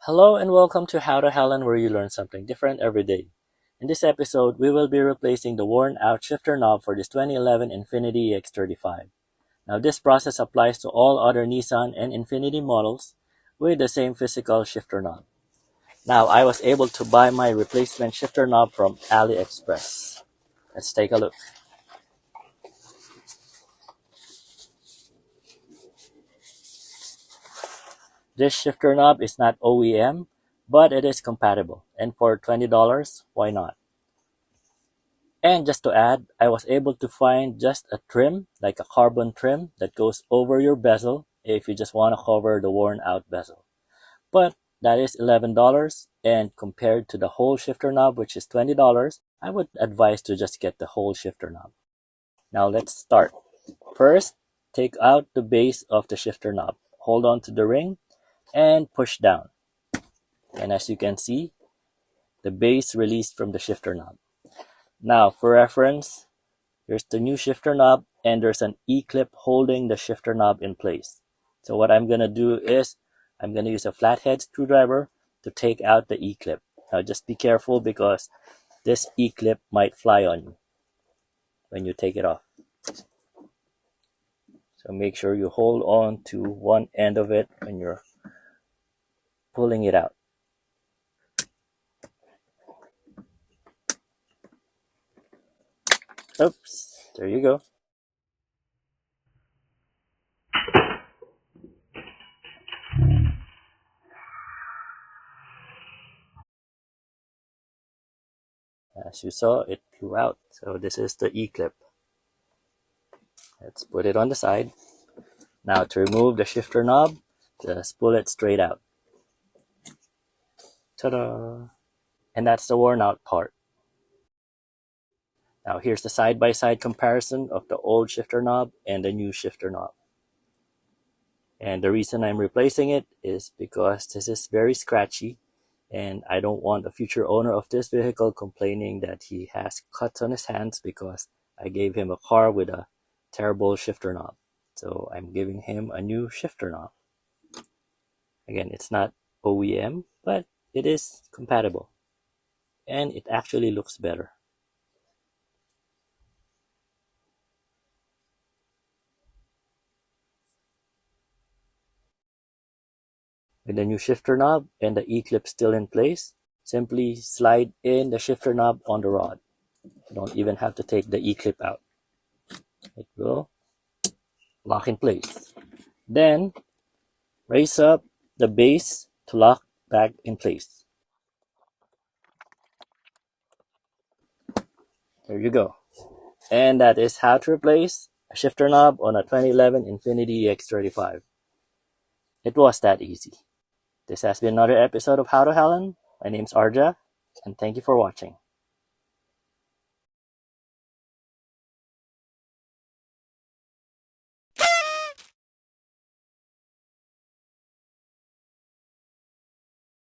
Hello and welcome to How to Helen, where you learn something different every day. In this episode, we will be replacing the worn-out shifter knob for this 2011 Infiniti EX35. Now this process applies to all other Nissan and Infiniti models with the same physical shifter knob. Now I was able to buy my replacement shifter knob from AliExpress. Let's take a look. This shifter knob is not OEM, but it is compatible, and for $20, why not? And just to add, I was able to find just a trim, like a carbon trim, that goes over your bezel if you just want to cover the worn out bezel. But that is $11, and compared to the whole shifter knob, which is $20, I would advise to just get the whole shifter knob. Now let's start. First, take out the base of the shifter knob. Hold on to the ring and push down. And as you can see, the base released from the shifter knob. Now, for reference, here's the new shifter knob, and there's an E-clip holding the shifter knob in place. So what I'm going to do is, I'm going to use a flathead screwdriver to take out the E-clip. Now just be careful because this E-clip might fly on you when you take it off. So make sure you hold on to one end of it when you're pulling it out. Oops, there you go. As you saw, it flew out. So this is the E-clip. Let's put it on the side. Now to remove the shifter knob, just pull it straight out. Ta-da! And that's the worn out part. Now here's the side-by-side comparison of the old shifter knob and the new shifter knob. And the reason I'm replacing it is because this is very scratchy, and I don't want the future owner of this vehicle complaining that he has cuts on his hands because I gave him a car with a terrible shifter knob. So I'm giving him a new shifter knob. Again, it's not OEM, but it is compatible. And it actually looks better. With the new shifter knob and the E-clip still in place, simply slide in the shifter knob on the rod. You don't even have to take the E-clip out. It will lock in place. Then, raise up the base to lock back in place. There you go. And that is how to replace a shifter knob on a 2011 Infiniti EX35. It was that easy. This has been another episode of How to Helen. My name's Arja, and thank you for watching.